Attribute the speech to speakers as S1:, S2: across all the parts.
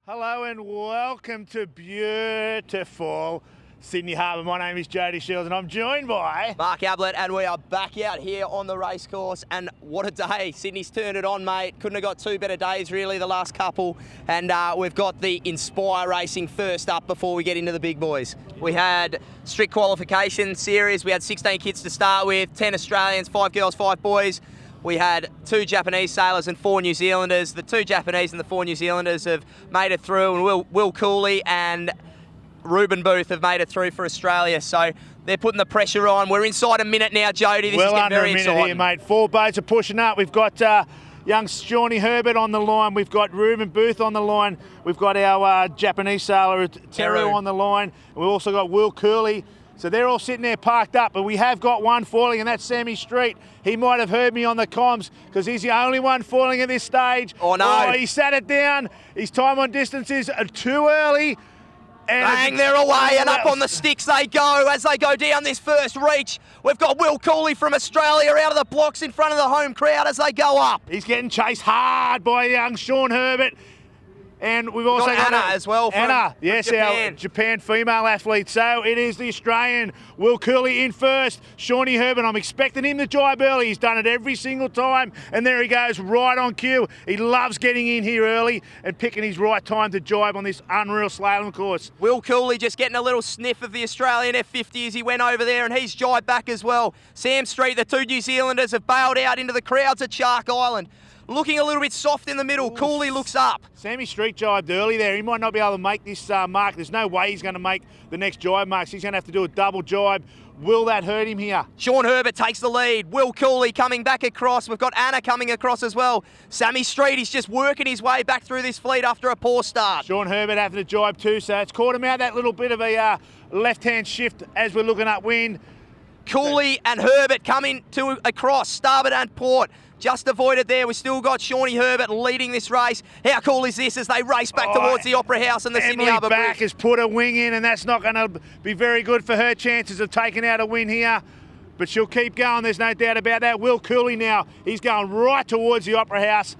S1: Hello and welcome to beautiful Sydney Harbour. My name is Jody Shields and I'm joined by
S2: Mark Ablett, and we are back out here on the racecourse, and what a day. Sydney's turned it on, mate. Couldn't have got two better days really, the last couple, and we've got the Inspire racing first up before we get into the big boys. We had strict qualification series. We had 16 kids to start with, 10 Australians, 5 girls, 5 boys. We had 2 Japanese sailors and 4 New Zealanders. The 2 Japanese and the 4 New Zealanders have made it through, and Will Cooley and Ruben Booth have made it through for Australia. So they're putting the pressure on. We're inside a minute now, Jody. This is getting very exciting.
S1: Well under a minute here, mate. 4 boats are pushing up. We've got young Shawnee Herbert on the line. We've got Ruben Booth on the line. We've got our Japanese sailor, Teru, on the line. And we've also got Will Cooley. So they're all sitting there parked up, but we have got one foiling, and that's Sammy Street. He might have heard me on the comms because he's the only one foiling at this stage.
S2: Oh, no.
S1: Oh, he sat it down. His time on distance is too early. And
S2: bang, they're away, and up on the sticks they go as they go down this first reach. We've got Will Cooley from Australia out of the blocks in front of the home crowd as they go up.
S1: He's getting chased hard by young Sean Herbert. And we've also got
S2: Anna as well.
S1: Anna, yes,
S2: Japan.
S1: our Japan female athlete. So it is the Australian Will Cooley in first. Shawnee Herbert, I'm expecting him to jibe early. He's done it every single time. And there he goes, right on cue. He loves getting in here early and picking his right time to jibe on this unreal slalom course.
S2: Will Cooley just getting a little sniff of the Australian F50 as he went over there, and he's jibed back as well. Sam Street, the 2 New Zealanders, have bailed out into the crowds at Shark Island. Looking a little bit soft in the middle. Ooh. Cooley looks up.
S1: Sammy Street jibed early there. He might not be able to make this mark. There's no way he's going to make the next jibe marks. He's going to have to do a double jibe. Will that hurt him here?
S2: Sean Herbert takes the lead. Will Cooley coming back across. We've got Anna coming across as well. Sammy Street, he's just working his way back through this fleet after a poor start.
S1: Sean Herbert having to jibe too, so it's caught him out that little bit of a left-hand shift as we're looking upwind.
S2: Cooley and Herbert coming to across, starboard and port. Just avoided there. We've still got Shawnee Herbert leading this race. How cool is this as they race back towards the Opera House and the Sydney Harbour Bridge?
S1: Emily Back has put a wing in, and that's not going to be very good for her chances of taking out a win here. But she'll keep going, there's no doubt about that. Will Cooley now, he's going right towards the Opera House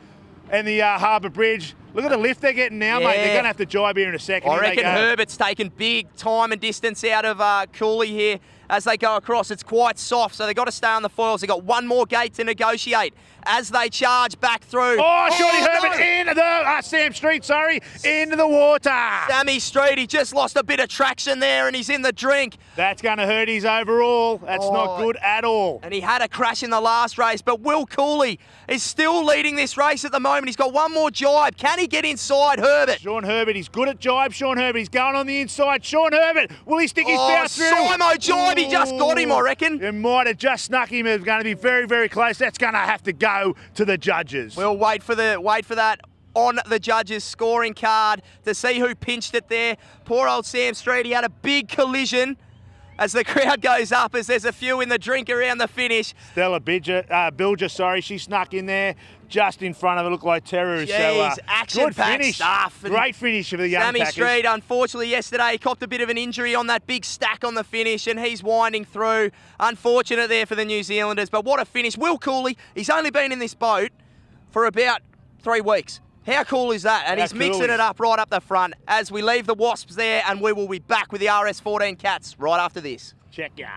S1: and the Harbour Bridge. Look at the lift they're getting now, mate. They're going to have to jibe here in a second.
S2: I reckon Herbert's taken big time and distance out of Cooley here as they go across. It's quite soft, so they've got to stay on the foils. They've got one more gate to negotiate as they charge back through.
S1: Oh, Shawnee Herbert into the, Sam Street, sorry, into the water.
S2: Sammy Street, he just lost a bit of traction there and he's in the drink.
S1: That's going to hurt his overall. That's not good at all.
S2: And he had a crash in the last race, but Will Cooley is still leading this race at the moment. He's got one more jibe. Can he get inside Herbert?
S1: Sean Herbert, he's good at jibe. Sean Herbert, he's going on the inside. Sean Herbert, will he stick his bout through?
S2: Simo jibe, he just got him, I reckon.
S1: It might have just snuck him. It's going to be very, very close. That's going to have to go to the judges.
S2: We'll wait for that on the judges' scoring card to see who pinched it there. Poor old Sam Street, he had a big collision as the crowd goes up, as there's a few in the drink around the finish.
S1: Stella Bilger, she snuck in there just in front of it. Looked like Teru.
S2: Jeez, so, action-packed stuff.
S1: Great finish for the young
S2: Sammy
S1: packers.
S2: Street, unfortunately, yesterday he copped a bit of an injury on that big stack on the finish, and he's winding through. Unfortunate there for the New Zealanders, but what a finish. Will Cooley, he's only been in this boat for about 3 weeks. How cool is that? And he's mixing it up right up the front as we leave the Wasps there, and we will be back with the RS14 Cats right after this.
S1: Check ya.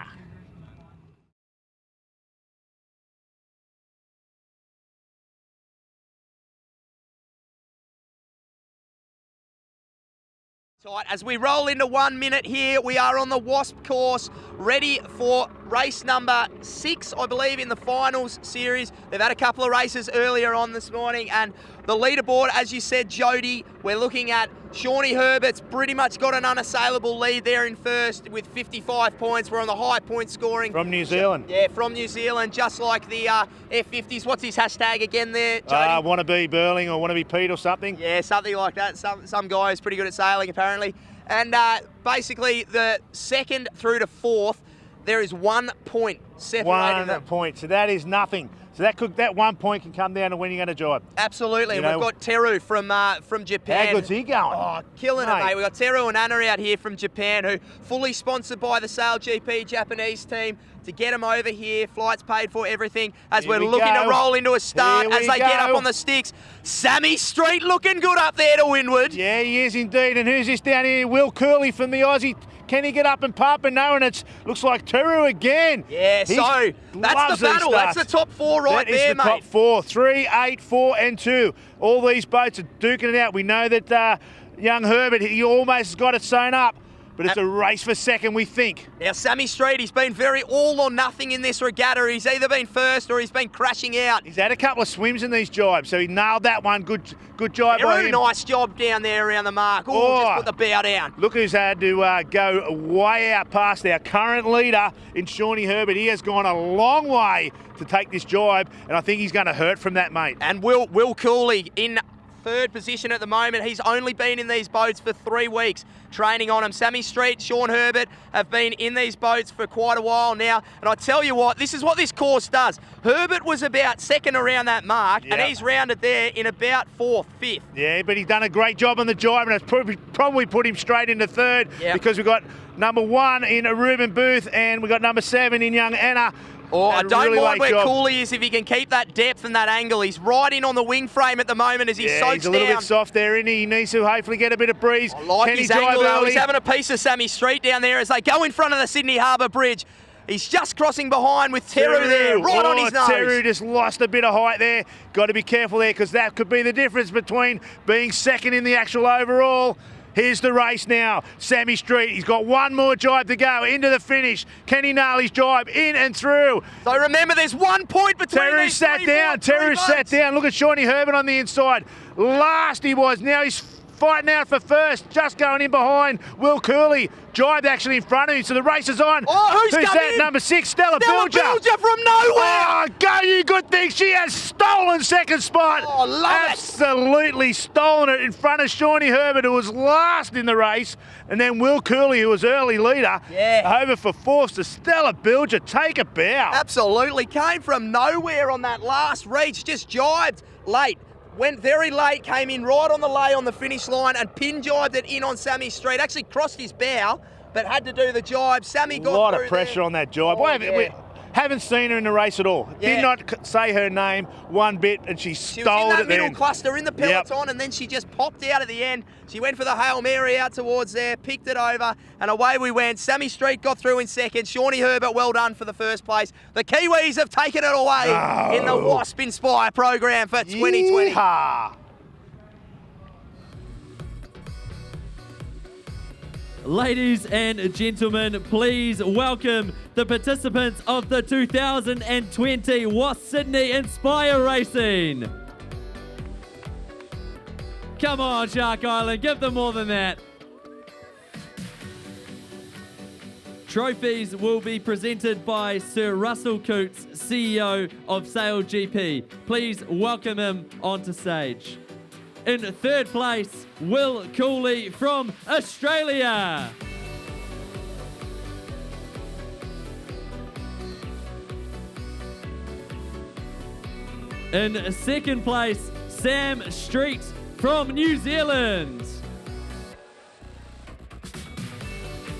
S2: As we roll into 1 minute here, we are on the Waszp course, ready for race number 6, I believe, in the finals series. They've had a couple of races earlier on this morning, and the leaderboard, as you said, Jody, we're looking at Shawnee Herbert's pretty much got an unassailable lead there in first with 55 points. We're on the high point scoring.
S1: From New Zealand.
S2: Yeah, from New Zealand, just like the F50s. What's his hashtag again there, Jody?
S1: Want to be Burling or want to be Pete or something?
S2: Yeah, something like that. Some guy who's pretty good at sailing, apparently. And basically, the second through to fourth, there is 1 point separating them.
S1: 1 point. So that is nothing. So that 1 point can come down to when you're going to jibe.
S2: Absolutely.
S1: You
S2: And
S1: know,
S2: we've got Teru from Japan.
S1: How good's he going?
S2: Oh, killing it, mate. We've got Teru and Anna out here from Japan, who fully sponsored by the SailGP Japanese team to get them over here. Flights paid for, everything. As
S1: Here
S2: we're
S1: we
S2: looking
S1: go.
S2: to roll into a start,
S1: Here
S2: as
S1: we
S2: they get
S1: go.
S2: up on the sticks. Sammy Street looking good up there to windward.
S1: Yeah, he is indeed. And who's this down here? Will Curley from the Aussie. Can he get up and pump? And no, and it looks like Teru again.
S2: Yeah,
S1: He
S2: so
S1: loves
S2: that's the
S1: these
S2: battle. That's the
S1: starts.
S2: top four right
S1: That is
S2: there,
S1: the
S2: mate.
S1: top 4. 3, 8, 4, and 2. All these boats are duking it out. We know that young Herbert, he almost got it sewn up. But it's a race for second, we think.
S2: Now, Sammy Street, he's been very all or nothing in this regatta. He's either been first or he's been crashing out.
S1: He's had a couple of swims in these jibes, so he nailed that one. Good jibe by him.
S2: Nice job down there around the mark.
S1: Oh.
S2: Just put the bow down.
S1: Look who's had to go way out past our current leader in Shawnee Herbert. He has gone a long way to take this jibe, and I think he's going to hurt from that, mate.
S2: And Will Cooley in third position at the moment. He's only been in these boats for 3 weeks, training on them. Sammy Street, Sean Herbert have been in these boats for quite a while now. And I tell you what, this is what this course does. Herbert was about second around that mark, and he's rounded there in about 4th, 5th.
S1: Yeah, but he's done a great job on the jibe, and it's probably put him straight into third because we've got number 1 in Ruben Booth, and we've got number 7 in young Anna.
S2: Oh, I don't
S1: really
S2: mind
S1: late
S2: where
S1: job.
S2: Cooley is if he can keep that depth and that angle. He's right in on the wing frame at the moment as he soaks down.
S1: He's a little bit soft there, isn't he? He needs to hopefully get a bit of breeze.
S2: I like
S1: Can
S2: his
S1: he jibe
S2: angle though.
S1: early?
S2: He's having a piece of Sammy Street down there as they go in front of the Sydney Harbour Bridge. He's just crossing behind with Teru there, right on his nose.
S1: Teru just lost a bit of height there. Got to be careful there because that could be the difference between being second in the actual overall. Here's the race now. Sammy Street, he's got one more jibe to go into the finish. Can he nail his jibe in and through?
S2: So remember, there's 1 point between
S1: Teru
S2: these
S1: sat down. Teru sat down. Look at Shawnee Herbert on the inside. Last he was. Now he's fighting out for first. Just going in behind Will Curley. Jibe actually in front of him. So the race is on.
S2: Oh, who's
S1: that?
S2: in?
S1: Number 6, Stella Bilger.
S2: Bilger from nowhere.
S1: Oh, go you good thing. She has stolen second spot.
S2: Oh, love it.
S1: Absolutely stolen it in front of Shawnee Herbert, who was last in the race. And then Will Curley, who was early leader, over for 4th. So Stella Bilger, take a bow.
S2: Absolutely. Came from nowhere on that last reach. Just jibed late. Went very late, came in right on the lay on the finish line and pin jibed it in on Sammy Street. Actually crossed his bow, but had to do the jibe. Sammy got
S1: a lot
S2: through
S1: of pressure
S2: there.
S1: on that jibe.
S2: Oh,
S1: We haven't seen her in the race at all. Did not say her name one bit, and she stole
S2: She was in that
S1: it
S2: middle
S1: then.
S2: cluster in the peloton, and then she just popped out at the end. She went for the Hail Mary out towards there, picked it over, and away we went. Sammy Street got through in second. Shawnee Herbert, well done for the first place. The Kiwis have taken it away in the Waszp Inspire program for 2020.
S1: Yeehaw.
S3: Ladies and gentlemen, please welcome the participants of the 2020 Waszp Sydney Inspire Racing. Come on, Shark Island, give them more than that. Trophies will be presented by Sir Russell Cootes, CEO of SailGP. Please welcome him onto stage. In third place, Will Cooley from Australia. In second place, Sam Street from New Zealand.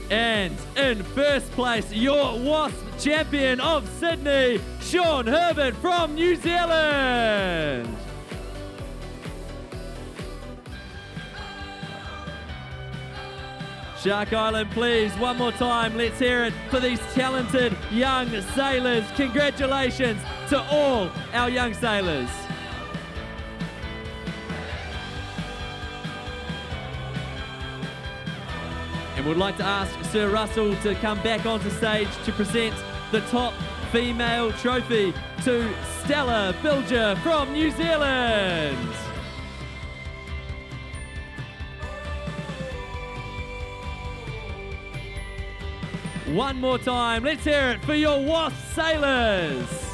S3: And in first place, your Waszp champion of Sydney, Sean Herbert from New Zealand. Shark Island, please, one more time, let's hear it for these talented young sailors. Congratulations to all our young sailors. And we'd like to ask Sir Russell to come back onto stage to present the top female trophy to Stella Bilger from New Zealand. One more time, let's hear it for your Waszp sailors.